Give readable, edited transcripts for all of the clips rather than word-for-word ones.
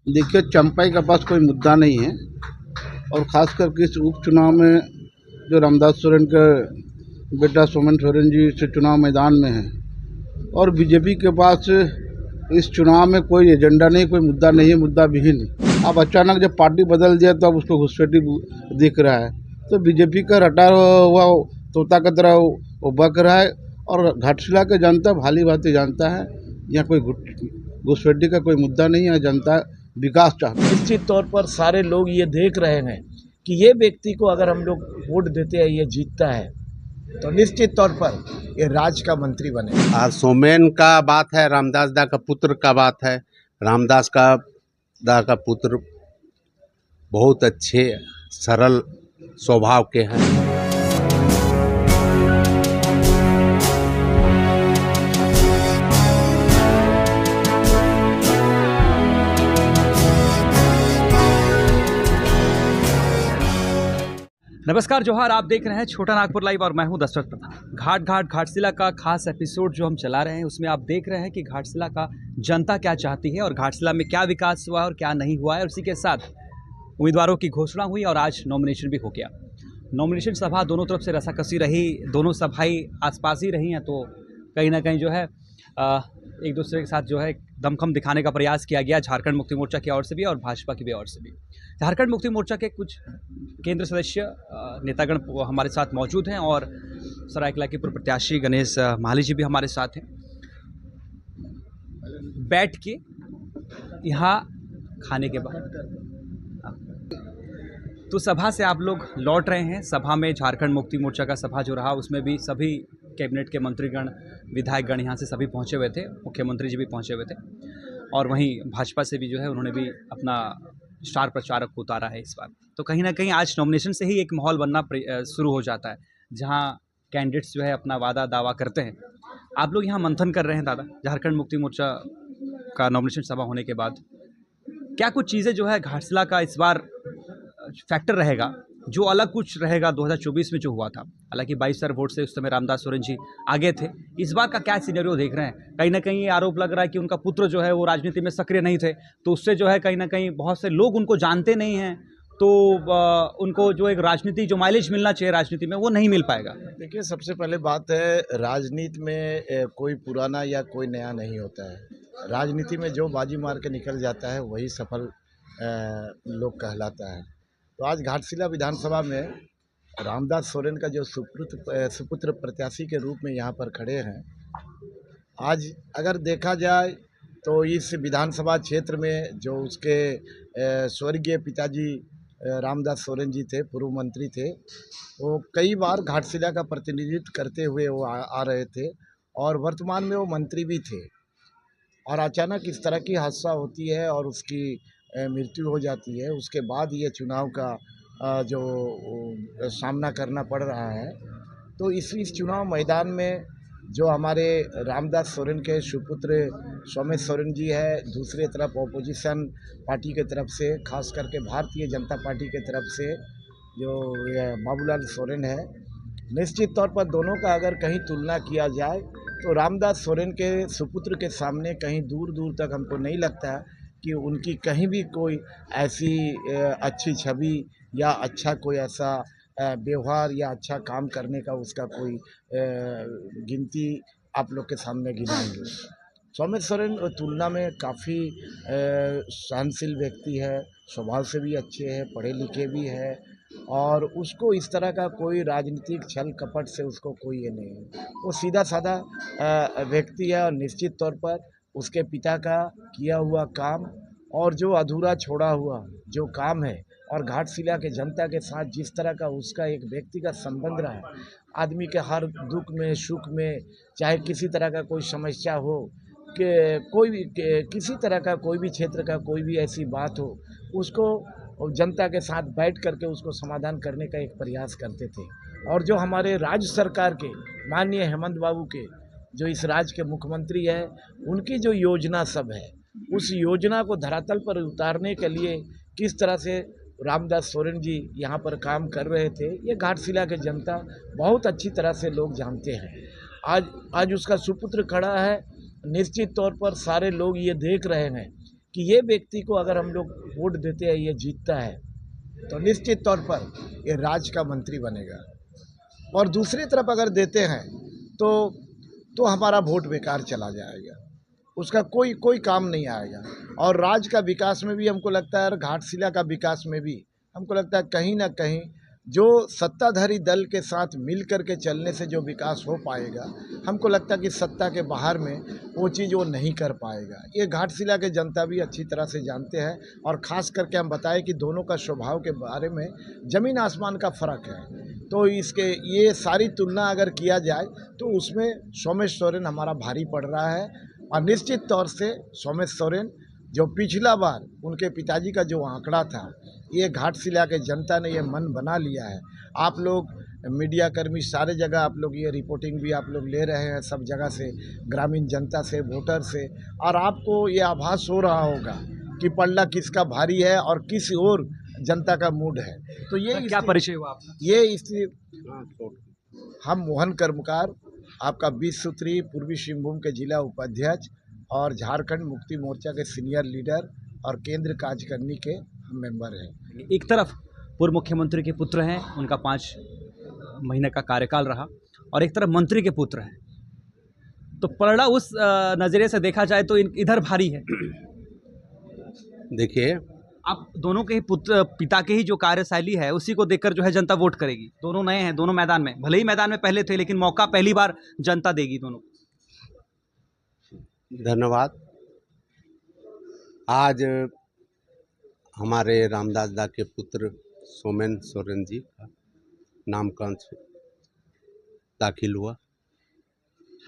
देखिए, चंपाई के पास कोई मुद्दा नहीं है और ख़ास करके इस उपचुनाव में जो रामदास सोरेन के बेटा सोमेन सोरेन जी से चुनाव मैदान में है और बीजेपी के पास इस चुनाव में कोई एजेंडा नहीं, कोई मुद्दा नहीं है, मुद्दा विहीन है। अब अचानक जब पार्टी बदल दिया तो अब उसको घुसपैठी दिख रहा है। तो बीजेपी का रटा हुआ तोता की तरह वो बक रहा है और घाटशिला के जनता भाली भांति जानता है यहाँ कोई घुसपैठी का कोई मुद्दा नहीं है। जनता विकास चाहती है। निश्चित तौर पर सारे लोग ये देख रहे हैं कि ये व्यक्ति को अगर हम लोग वोट देते हैं, ये जीतता है तो निश्चित तौर पर ये राज्य का मंत्री बने। आज सोमेन का बात है, रामदास दा का पुत्र का बात है। रामदास दा का पुत्र बहुत अच्छे सरल स्वभाव के हैं। नमस्कार जोहार, आप देख रहे हैं छोटा नागपुर लाइव और मैं हूं दशरथ प्रधान। घाटशिला का खास एपिसोड जो हम चला रहे हैं उसमें आप देख रहे हैं कि घाटशिला का जनता क्या चाहती है और घाटशिला में क्या विकास हुआ और क्या नहीं हुआ है। और इसी के साथ उम्मीदवारों की घोषणा हुई और आज नॉमिनेशन भी हो गया। नॉमिनेशन सभा दोनों तरफ से रसाकसी रही, दोनों सभाएं आसपास ही रही हैं, तो कहीं ना कहीं जो है एक दूसरे के साथ जो है दमखम दिखाने का प्रयास किया गया, झारखंड मुक्ति मोर्चा की ओर से भी और भाजपा की भी ओर से भी। झारखंड मुक्ति मोर्चा के कुछ केंद्र सदस्य नेतागण हमारे साथ मौजूद हैं और सरायकला के पूर्व प्रत्याशी गणेश माली जी भी हमारे साथ हैं। बैठ के यहाँ खाने के बाद तो सभा से आप लोग लौट रहे हैं। सभा में झारखंड मुक्ति मोर्चा का सभा जो रहा उसमें भी सभी कैबिनेट के मंत्रीगण, विधायकगण यहाँ से सभी पहुँचे हुए थे, मुख्यमंत्री जी भी पहुँचे हुए थे और वहीं भाजपा से भी जो है उन्होंने भी अपना स्टार प्रचारक को उतारा है इस बार। तो कहीं ना कहीं आज नॉमिनेशन से ही एक माहौल बनना शुरू हो जाता है जहां कैंडिडेट्स जो है अपना वादा दावा करते हैं। आप लोग यहां मंथन कर रहे हैं दादा, झारखंड मुक्ति मोर्चा का नॉमिनेशन सभा होने के बाद क्या कुछ चीज़ें जो है घाटशिला का इस बार फैक्टर रहेगा जो अलग कुछ रहेगा 2024 में जो हुआ था। हालांकि 22,000 वोट से उस समय रामदास सोरेन जी आगे थे। इस बार का क्या सिनेरियो देख रहे हैं? कहीं ना कहीं ये आरोप लग रहा है कि उनका पुत्र जो है वो राजनीति में सक्रिय नहीं थे, तो उससे जो है कहीं ना कहीं बहुत से लोग उनको जानते नहीं हैं, तो उनको जो एक राजनीति जो माइलेज मिलना चाहिए राजनीति में वो नहीं मिल पाएगा। देखिए, सबसे पहले बात है, राजनीति में कोई पुराना या कोई नया नहीं होता है। राजनीति में जो बाजी मार के निकल जाता है वही सफल लोग कहलाता है। तो आज घाटशिला विधानसभा में रामदास सोरेन का जो सुपुत्र प्रत्याशी के रूप में यहाँ पर खड़े हैं, आज अगर देखा जाए तो इस विधानसभा क्षेत्र में जो उसके स्वर्गीय पिताजी रामदास सोरेन जी थे, पूर्व मंत्री थे, वो कई बार घाटशिला का प्रतिनिधित्व करते हुए वो आ रहे थे और वर्तमान में वो मंत्री भी थे। और अचानक इस तरह की हादसा होती है और उसकी मृत्यु हो जाती है, उसके बाद ये चुनाव का जो सामना करना पड़ रहा है। तो इस चुनाव मैदान में जो हमारे रामदास सोरेन के सुपुत्र सोमेन सोरेन जी है, दूसरी तरफ ऑपोजिशन पार्टी के तरफ से, खास करके भारतीय जनता पार्टी के तरफ से जो बाबूलाल सोरेन है, निश्चित तौर पर दोनों का अगर कहीं तुलना किया जाए तो रामदास सोरेन के सुपुत्र के सामने कहीं दूर दूर तक हमको नहीं लगता कि उनकी कहीं भी कोई ऐसी अच्छी छवि या अच्छा कोई ऐसा व्यवहार या अच्छा काम करने का उसका कोई गिनती आप लोग के सामने गिनाएंगे। सोमेन सोरेन तुलना में काफ़ी सहनशील व्यक्ति है, स्वभाव से भी अच्छे हैं, पढ़े लिखे भी है और उसको इस तरह का कोई राजनीतिक छल कपट से उसको कोई ये नहीं है। वो सीधा साधा व्यक्ति है और निश्चित तौर पर उसके पिता का किया हुआ काम और जो अधूरा छोड़ा हुआ जो काम है और घाटशिला के जनता के साथ जिस तरह का उसका एक व्यक्तिगत संबंध रहा है, आदमी के हर दुख में सुख में, चाहे किसी तरह का कोई समस्या हो कि कोई भी किसी तरह का कोई भी क्षेत्र का कोई भी ऐसी बात हो, उसको जनता के साथ बैठ करके उसको समाधान करने का एक प्रयास करते थे। और जो हमारे राज्य सरकार के माननीय हेमंत बाबू के जो इस राज्य के मुख्यमंत्री है, उनकी जो योजना सब है, उस योजना को धरातल पर उतारने के लिए किस तरह से रामदास सोरेन जी यहाँ पर काम कर रहे थे, ये घाटशिला के जनता बहुत अच्छी तरह से लोग जानते हैं। आज उसका सुपुत्र खड़ा है, निश्चित तौर पर सारे लोग ये देख रहे हैं कि ये व्यक्ति को अगर हम लोग वोट देते हैं, ये जीतता है, तो निश्चित तौर पर ये राज्य का मंत्री बनेगा। और दूसरी तरफ अगर देते हैं तो हमारा वोट बेकार चला जाएगा, उसका कोई काम नहीं आएगा। और राज्य का विकास में भी हमको लगता है, और घाटशिला का विकास में भी हमको लगता है कहीं ना कहीं जो सत्ताधारी दल के साथ मिल कर के चलने से जो विकास हो पाएगा, हमको लगता है कि सत्ता के बाहर में वो चीज़ वो नहीं कर पाएगा। ये घाटशिला के जनता भी अच्छी तरह से जानते हैं। और ख़ास करके हम बताएं कि दोनों का स्वभाव के बारे में ज़मीन आसमान का फ़र्क है। तो इसके ये सारी तुलना अगर किया जाए तो उसमें सोमेश सोरेन हमारा भारी पड़ रहा है। और निश्चित तौर से सोमेश सोरेन जो पिछला बार उनके पिताजी का जो आंकड़ा था, ये घाटशिला के जनता ने ये मन बना लिया है। आप लोग मीडिया कर्मी सारे जगह आप लोग ये रिपोर्टिंग भी आप लोग ले रहे हैं, सब जगह से, ग्रामीण जनता से, वोटर से, और आपको ये आभास हो रहा होगा कि पल्ला किसका भारी है और किस ओर जनता का मूड है। तो ये क्या परिचय हुआ आपका? ये इसलिए हम मोहन कर्मकार, आपका 20 सूत्री पूर्वी सिंहभूम के जिला उपाध्यक्ष और झारखंड मुक्ति मोर्चा के सीनियर लीडर और केंद्र कार्यकारिणी के हम मेंबर हैं। एक तरफ पूर्व मुख्यमंत्री के पुत्र हैं, उनका 5 महीने का कार्यकाल रहा, और एक तरफ मंत्री के पुत्र हैं, तो पलड़ा उस नज़रिए से देखा जाए तो इधर भारी है। देखिए, आप दोनों के ही पुत्र, पिता के ही जो कार्यशैली है उसी को देखकर जो है जनता वोट करेगी। दोनों नए हैं, दोनों मैदान में, भले ही मैदान में पहले थे, लेकिन मौका पहली बार जनता देगी दोनों। धन्यवाद। आज हमारे रामदास दा के पुत्र सोमेन सोरेन जी का नामकरण दाखिल हुआ।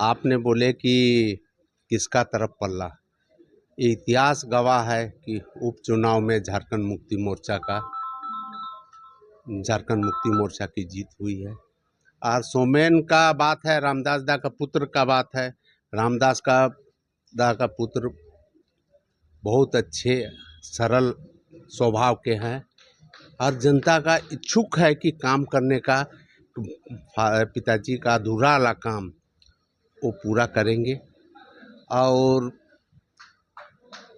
आपने बोले कि किसका तरफ पल्ला, इतिहास गवाह है कि उपचुनाव में झारखंड मुक्ति मोर्चा की जीत हुई है। और सोमेन का बात है, रामदास दा का पुत्र का बात है। रामदास दा का पुत्र बहुत अच्छे सरल स्वभाव के हैं और जनता का इच्छुक है कि काम करने का, पिताजी का अधूरा वाला काम वो पूरा करेंगे। और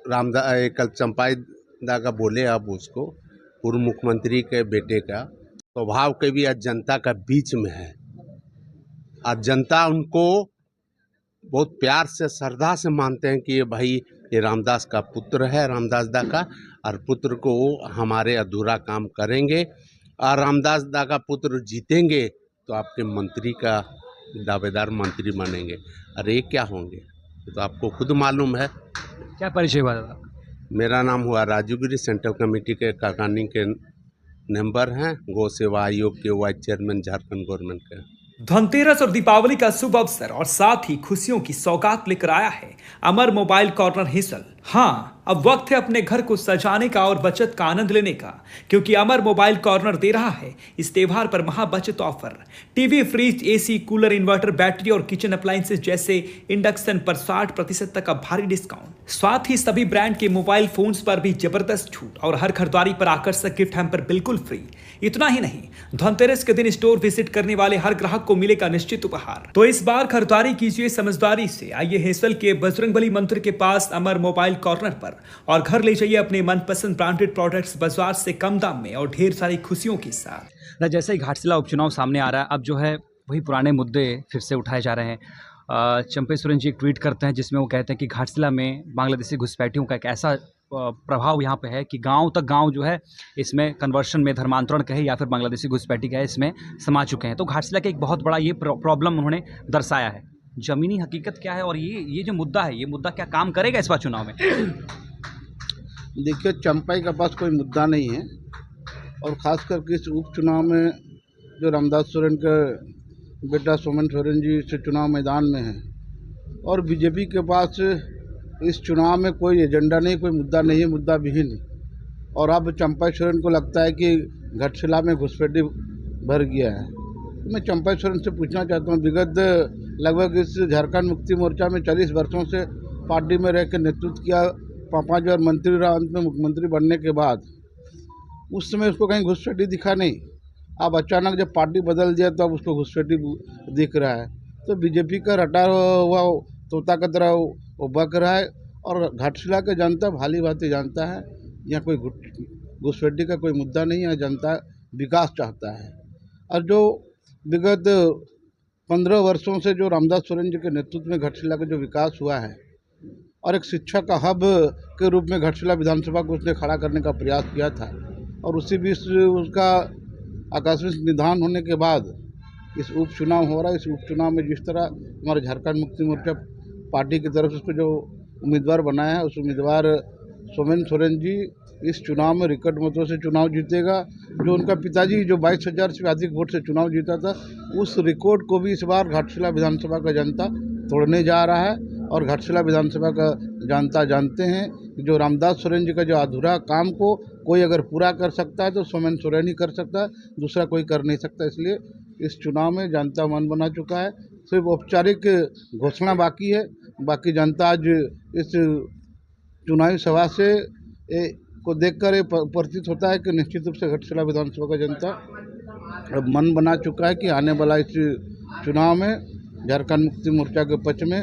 कल चंपाई दा का बोले, अब उसको पूर्व मुख्यमंत्री के बेटे का स्वभाव के भी आज जनता का बीच में है। आज जनता उनको बहुत प्यार से, श्रद्धा से मानते हैं कि ये भाई, ये रामदास का पुत्र है, रामदास दा का, और पुत्र को हमारे अधूरा काम करेंगे। और रामदास दा का पुत्र जीतेंगे तो आपके मंत्री का दावेदार मंत्री बनेंगे। अरे ये क्या होंगे, तो आपको खुद मालूम है। क्या परिचय हुआ दादा? मेरा नाम हुआ राजू गिरी, सेंट्रल कमेटी के कार्यकारिणी के मेंबर हैं, गौ सेवा आयोग के वाइस चेयरमैन झारखंड गवर्नमेंट के। धनतेरस और दीपावली का शुभ अवसर और साथ ही खुशियों की सौगात लेकर आया है अमर मोबाइल कॉर्नर हिसल। हाँ, अब वक्त है अपने घर को सजाने का और बचत का आनंद लेने का, क्योंकि अमर मोबाइल कॉर्नर दे रहा है इस त्योहार पर महा बचत offer. TV, fridge, AC, cooler, inverter, battery और किचन अप्लायंसेज जैसे इंडक्शन पर 60% तक का भारी डिस्काउंट। साथ ही सभी ब्रांड के मोबाइल फोन्स पर भी जबरदस्त छूट और हर खरीदारी पर आकर्षक गिफ्ट हैम्पर बिल्कुल फ्री। इतना ही नहीं, धनतेरस के दिन स्टोर विजिट करने वाले हर ग्राहक को मिलेगा निश्चित उपहार। तो इस बार खरीदारी कीजिए समझदारी से। आइए हेसल के बजरंगबली मंदिर के पास अमर मोबाइल कॉर्नर पर और घर ले जाइए अपने मनपसंद ब्रांडेड प्रोडक्ट्स बाजार से कम दाम में और ढेर सारी खुशियों के साथ। जैसे ही घाटशिला उपचुनाव सामने आ रहा है, अब जो है वही पुराने मुद्दे फिर से उठाए जा रहे हैं। चंपे सोरेन जी एक ट्वीट करते हैं जिसमें वो कहते हैं कि घाटशिला में बांग्लादेशी घुसपैठियों का एक ऐसा प्रभाव यहाँ पे है कि गांव तक गांव जो है इसमें कन्वर्शन में, धर्मांतरण कहे या फिर बांग्लादेशी घुसपैठी कहे, इसमें समा चुके हैं। तो घाटशिला का एक बहुत बड़ा ये प्रॉब्लम उन्होंने दर्शाया है। ज़मीनी हकीकत क्या है और ये जो मुद्दा है, ये मुद्दा क्या काम करेगा इस बार चुनाव में? देखिए, चंपाई के पास कोई मुद्दा नहीं है, और ख़ास करके इस उपचुनाव में जो रामदास सोरेन के बेटा सोमेन सोरेन जी से चुनाव मैदान में है, और बीजेपी के पास इस चुनाव में कोई एजेंडा नहीं, कोई मुद्दा नहीं है, मुद्दा विहीन। और अब चंपाई सोरेन को लगता है कि घाटशिला में घुसपैठी भर गया है। तो मैं चंपाई सोरेन से पूछना चाहता हूँ, विगत लगभग इस झारखंड मुक्ति मोर्चा में 40 वर्षों से पार्टी में रह कर नेतृत्व किया, 5 बार मंत्री रहा, अंत में मुख्यमंत्री बनने के बाद उस समय उसको कहीं घुसपैठी दिखा नहीं। अब अचानक जब पार्टी बदल दिया तो अब उसको घुसपैठी दिख रहा है। तो बीजेपी का रटा हुआ तोता की तरह वो बक रहा है, और घाटशिला का जनता भाली भांति जानता है, यहाँ कोई घुसपैठी का कोई मुद्दा नहीं है। जनता विकास चाहता है और जो विगत 15 वर्षों से जो रामदास सोरेन जी के नेतृत्व में घाटशिला का जो विकास हुआ है और एक शिक्षा का हब के रूप में घाटशिला विधानसभा को उसने खड़ा करने का प्रयास किया था और उसी बीच उसका आकस्मिक निधन होने के बाद इस उपचुनाव हो रहा है। इस उपचुनाव में जिस तरह हमारे झारखंड मुक्ति मोर्चा पार्टी की तरफ से उसको जो उम्मीदवार बनाया है, उस उम्मीदवार सोमेन सोरेन जी इस चुनाव में रिकॉर्ड मतों से चुनाव जीतेगा। जो उनका पिताजी जो 22,000 से अधिक वोट से चुनाव जीता था, उस रिकॉर्ड को भी इस बार घाटशिला विधानसभा का जनता तोड़ने जा रहा है। और घाटशिला विधानसभा का जनता जानते हैं कि जो रामदास सोरेन जी का जो अधूरा काम को कोई अगर पूरा कर सकता है तो सोमेन सोरेन ही कर सकता है, दूसरा कोई कर नहीं सकता। इसलिए इस चुनाव में जनता मन बना चुका है, सिर्फ औपचारिक घोषणा बाकी है। बाकी जनता आज इस चुनावी सभा से को देखकर ये प्रतीत होता है कि निश्चित रूप से घाटशिला विधानसभा का जनता अब मन बना चुका है कि आने वाला इस चुनाव में झारखंड मुक्ति मोर्चा के पक्ष में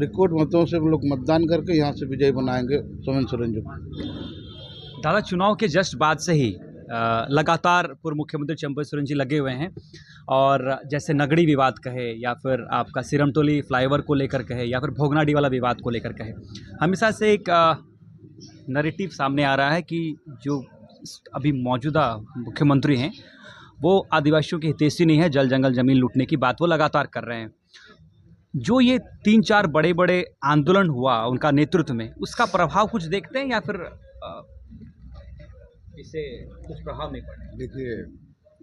रिकॉर्ड मतों से लोग मतदान करके यहाँ से विजयी बनाएंगे सोमेन सोरेन जी। दादा, चुनाव के जस्ट बाद से ही लगातार पूर्व मुख्यमंत्री चंपई सोरेन जी लगे हुए हैं और जैसे नगड़ी विवाद कहे या फिर आपका सिरमटोली फ्लाईओवर को लेकर कहे या फिर भोगनाडी वाला विवाद को लेकर कहे, हमेशा से एक नैरेटिव सामने आ रहा है कि जो अभी मौजूदा मुख्यमंत्री हैं वो आदिवासियों के हितैषी नहीं है, जल जंगल ज़मीन लूटने की बात वो लगातार कर रहे हैं। जो ये 3-4 बड़े बड़े आंदोलन हुआ उनका नेतृत्व में, उसका प्रभाव कुछ देखते हैं या फिर इससे कुछ प्रभाव नहीं पड़े? देखिए,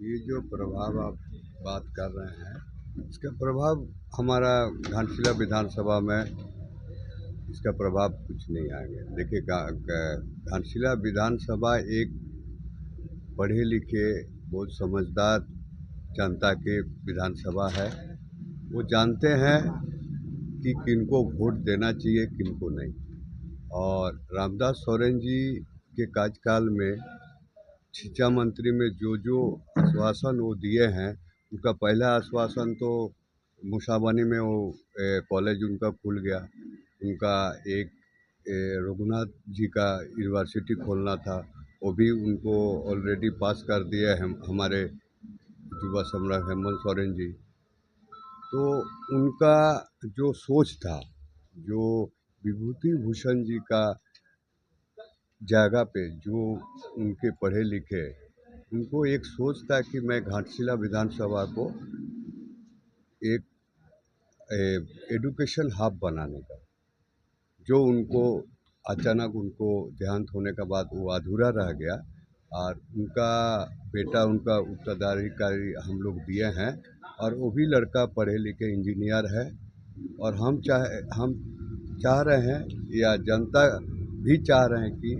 ये जो प्रभाव आप बात कर रहे हैं, इसका प्रभाव हमारा घाटशिला विधानसभा में इसका प्रभाव कुछ नहीं आएगा। देखिए, घाटशिला विधानसभा एक पढ़े लिखे बहुत समझदार जनता के विधानसभा है। वो जानते हैं कि किनको वोट देना चाहिए, किनको नहीं। और रामदास सोरेन जी के कार्यकाल में शिक्षा मंत्री में जो आश्वासन वो दिए हैं, उनका पहला आश्वासन तो मुसाबनी में वो कॉलेज उनका खुल गया। उनका एक रघुनाथ जी का यूनिवर्सिटी खोलना था, वो भी उनको ऑलरेडी पास कर दिया है हमारे युवा सम्राट हेमंत सोरेन जी। तो उनका जो सोच था, जो विभूति भूषण जी का जगह पे जो उनके पढ़े लिखे, उनको एक सोच था कि मैं घाटशिला विधानसभा को एक एजुकेशन हब बनाने का, जो उनको अचानक उनको देहांत होने के बाद वो अधूरा रह गया। और उनका बेटा उनका उत्तराधिकारी हम लोग दिए हैं और वो भी लड़का पढ़े लिखे इंजीनियर है। और हम चाह रहे हैं या जनता भी चाह रहे हैं कि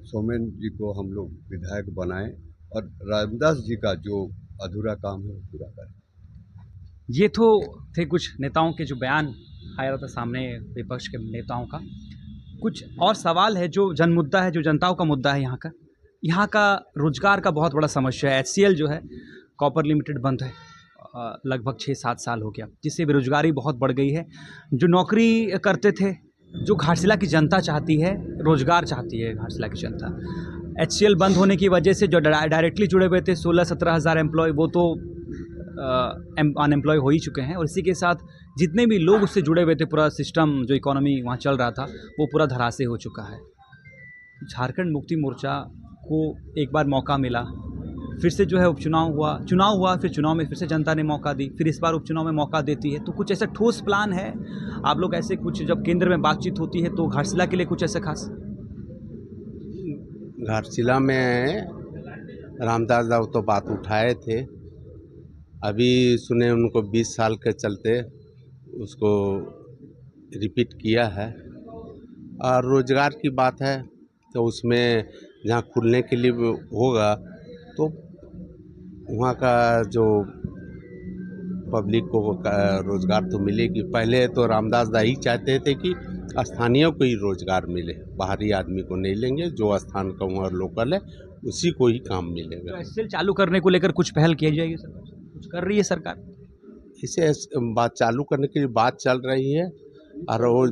सोमेन जी को हम लोग विधायक बनाएं और रामदास जी का जो अधूरा काम है वो पूरा करें। ये तो थे कुछ नेताओं के जो बयान आया रहा था सामने विपक्ष के नेताओं का। कुछ और सवाल है जो जन मुद्दा है, जो जनताओं का मुद्दा है। यहाँ का रोजगार का बहुत बड़ा समस्या है। HCL जो है कॉपर लिमिटेड बंद है, लगभग 6-7 साल हो गया, जिससे बेरोजगारी बहुत बढ़ गई है। जो नौकरी करते थे, जो घाटशिला की जनता चाहती है, रोजगार चाहती है घाटशिला की जनता, HCL बंद होने की वजह से जो डायरेक्टली जुड़े हुए थे 16-17 हज़ार एम्प्लॉय, वो तो अनएम्प्लॉय हो ही चुके हैं। और इसी के साथ जितने भी लोग उससे जुड़े हुए थे, पूरा सिस्टम जो इकोनॉमी वहाँ चल रहा था, वो पूरा धराशायी हो चुका है। झारखंड मुक्ति मोर्चा को एक बार मौका मिला, फिर से जो है उपचुनाव हुआ, फिर चुनाव में फिर से जनता ने मौका दी, फिर इस बार उपचुनाव में मौका देती है। तो कुछ ऐसा ठोस प्लान है आप लोग, ऐसे कुछ जब केंद्र में बातचीत होती है तो घाटशिला के लिए कुछ ऐसा खास? घाटशिला में रामदास दाऊ तो बात उठाए थे, अभी सुने उनको 20 साल के चलते उसको रिपीट किया है। और रोज़गार की बात है तो उसमें जहाँ खुलने के लिए होगा तो वहाँ का जो पब्लिक को रोज़गार तो मिलेगी। पहले तो रामदास दा ही चाहते थे कि स्थानीय को ही रोज़गार मिले, बाहरी आदमी को नहीं लेंगे, जो स्थान का वहाँ लोकल है उसी को ही काम मिलेगा। तो HCL चालू करने को लेकर कुछ पहल की जाएगी सरकार? कुछ कर रही है सरकार? इसे बात चालू करने के लिए बात चल रही है, और वो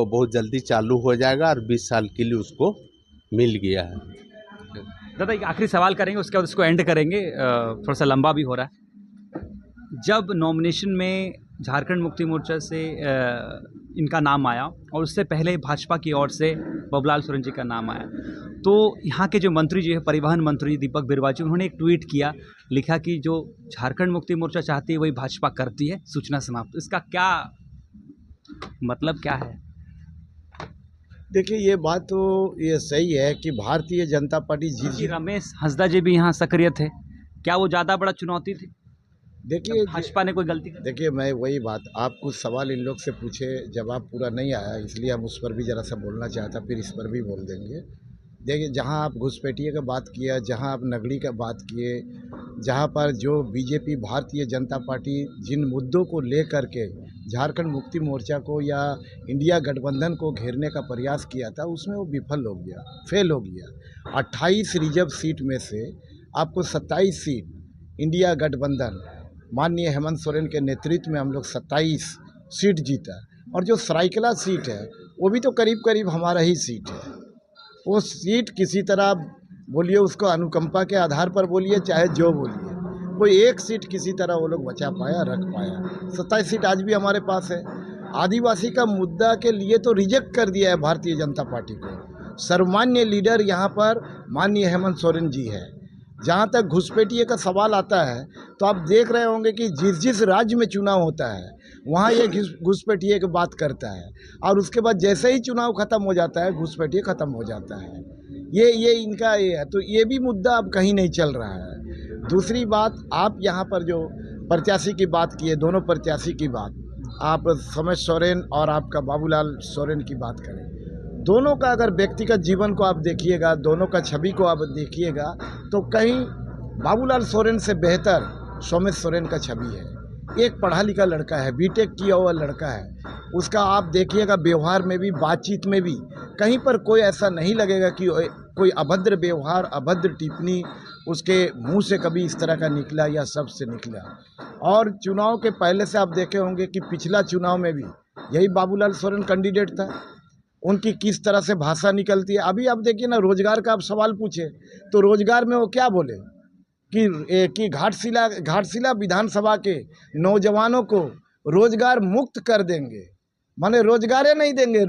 बहुत जल्दी चालू हो जाएगा और 20 साल के लिए उसको मिल गया है। दादा एक आखिरी सवाल करेंगे, उसके बाद उसको एंड करेंगे, थोड़ा सा लंबा भी हो रहा है। जब नॉमिनेशन में झारखंड मुक्ति मोर्चा से इनका नाम आया और उससे पहले भाजपा की ओर से बाबूलाल सोरेन जी का नाम आया, तो यहाँ के जो मंत्री जी है, परिवहन मंत्री दीपक बिरुवा जी, उन्होंने एक ट्वीट किया, लिखा कि जो झारखंड मुक्ति मोर्चा चाहती है वही भाजपा करती है, सूचना समाप्त। इसका क्या मतलब क्या है? देखिए ये बात तो ये सही है कि भारतीय जनता पार्टी जी रमेश हंसदा जी भी यहाँ सक्रिय थे, क्या वो ज़्यादा बड़ा चुनौती थी? देखिए भाजपा ने कोई गलती की? देखिए मैं वही बात, आप कुछ सवाल इन लोग से पूछे, जवाब पूरा नहीं आया, इसलिए हम उस पर भी ज़रा सा बोलना चाहता, फिर इस पर भी बोल देंगे। देखिए जहां आप घुसपैठिए का बात किया, जहां आप नगड़ी का बात किए, जहां पर जो बीजेपी भारतीय जनता पार्टी जिन मुद्दों को लेकर के झारखंड मुक्ति मोर्चा को या इंडिया गठबंधन को घेरने का प्रयास किया था, उसमें वो विफल हो गया, फेल हो गया। 28 रिजर्व सीट में से आपको 27 सीट इंडिया गठबंधन माननीय हेमंत सोरेन के नेतृत्व में हम लोग 27 सीट जीता, और जो सरायकेला सीट है वो भी तो करीब करीब हमारा ही सीट है। वो सीट किसी तरह बोलिए, उसको अनुकंपा के आधार पर बोलिए, चाहे जो बोलिए, कोई एक सीट किसी तरह वो लोग बचा पाया, रख पाया। 27 सीट आज भी हमारे पास है। आदिवासी का मुद्दा के लिए तो रिजेक्ट कर दिया है भारतीय जनता पार्टी को। सर्वमान्य लीडर यहाँ पर माननीय हेमंत सोरेन जी है। जहाँ तक घुसपैठिए का सवाल आता है, तो आप देख रहे होंगे कि जिस जिस राज्य में चुनाव होता है वहाँ ये घुसपैठिए की बात करता है, और उसके बाद जैसे ही चुनाव खत्म हो जाता है घुसपैठिए खत्म हो जाता है। ये इनका ये है, तो ये भी मुद्दा अब कहीं नहीं चल रहा है। दूसरी बात, आप यहाँ पर जो प्रत्याशी की बात किए, दोनों प्रत्याशी की बात, आप समेश सोरेन और आपका बाबूलाल सोरेन की बात करें, दोनों का अगर व्यक्तिगत जीवन को आप देखिएगा, दोनों का छवि को आप देखिएगा, तो कहीं बाबूलाल सोरेन से बेहतर सोमेश सोरेन का छवि है। एक पढ़ा लिखा लड़का है, बीटेक किया हुआ लड़का है, उसका आप देखिएगा व्यवहार में भी, बातचीत में भी कहीं पर कोई ऐसा नहीं लगेगा कि कोई अभद्र व्यवहार, अभद्र टिप्पणी उसके मुंह से कभी इस तरह का निकला या शब्द से निकला। और चुनाव के पहले से आप देखे होंगे कि पिछला चुनाव में भी यही बाबूलाल सोरेन कैंडिडेट था, उनकी किस तरह से भाषा निकलती है। अभी आप देखिए ना, रोजगार का आप सवाल पूछे तो रोजगार में वो क्या बोले कि घाटशिला विधानसभा के नौजवानों को रोजगार मुक्त कर देंगे, माने रोजगार नहीं देंगे,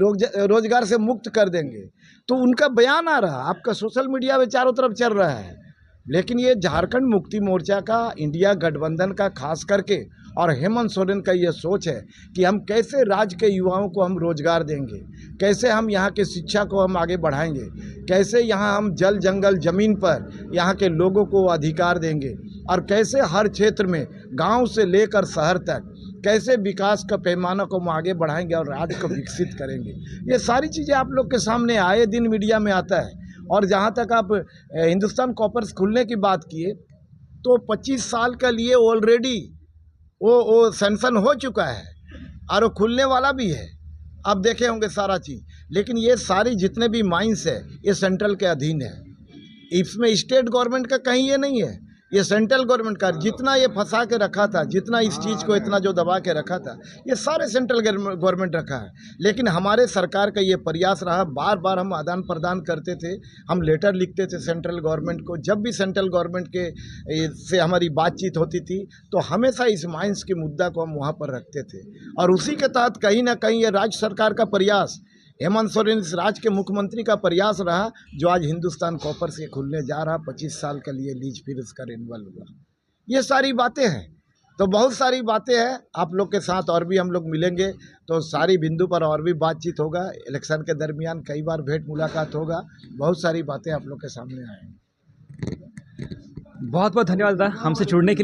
रोजगार से मुक्त कर देंगे। तो उनका बयान आ रहा, आपका सोशल मीडिया में चारों तरफ चल रहा है। लेकिन ये झारखंड मुक्ति मोर्चा का, इंडिया गठबंधन का खास करके, और हेमंत सोरेन का ये सोच है कि हम कैसे राज्य के युवाओं को हम रोजगार देंगे, कैसे हम यहाँ के शिक्षा को हम आगे बढ़ाएंगे, कैसे यहाँ हम जल जंगल ज़मीन पर यहाँ के लोगों को अधिकार देंगे, और कैसे हर क्षेत्र में गांव से लेकर शहर तक कैसे विकास का पैमाना को हम आगे बढ़ाएंगे और राज्य को विकसित करेंगे। ये सारी चीज़ें आप लोग के सामने आए दिन मीडिया में आता है। और जहाँ तक आप हिंदुस्तान कॉपर्स खुलने की बात किए, तो 25 साल के लिए ऑलरेडी वो सैंक्शन हो चुका है और वो खुलने वाला भी है। आप देखे होंगे सारा चीज़। लेकिन ये सारी जितने भी माइंस है ये सेंट्रल के अधीन है, इसमें स्टेट गवर्नमेंट का कहीं ये नहीं है। ये सेंट्रल गवर्नमेंट का जितना ये फंसा के रखा था, जितना इस चीज़ को इतना जो दबा के रखा था, ये सारे सेंट्रल गवर्नमेंट रखा है। लेकिन हमारे सरकार का ये प्रयास रहा, बार बार हम आदान प्रदान करते थे, हम लेटर लिखते थे सेंट्रल गवर्नमेंट को। जब भी सेंट्रल गवर्नमेंट के से हमारी बातचीत होती थी तो हमेशा इस माइंस के मुद्दा को हम वहाँ पर रखते थे। और उसी के तहत कहीं ना कहीं ये राज्य सरकार का प्रयास, हेमंत सोरेन इस राज्य के मुख्यमंत्री का प्रयास रहा, जो आज हिंदुस्तान कॉपर से खुलने जा रहा, 25 साल के लिए लीज फिर उसका रिन्यूअल हुआ। ये सारी बातें हैं, तो बहुत सारी बातें हैं। आप लोग के साथ और भी हम लोग मिलेंगे तो सारी बिंदु पर और भी बातचीत होगा। इलेक्शन के दरमियान कई बार भेंट मुलाकात होगा, बहुत सारी बातें आप लोग के सामने आएंगी। बहुत बहुत धन्यवाद हमसे जुड़ने के लिए।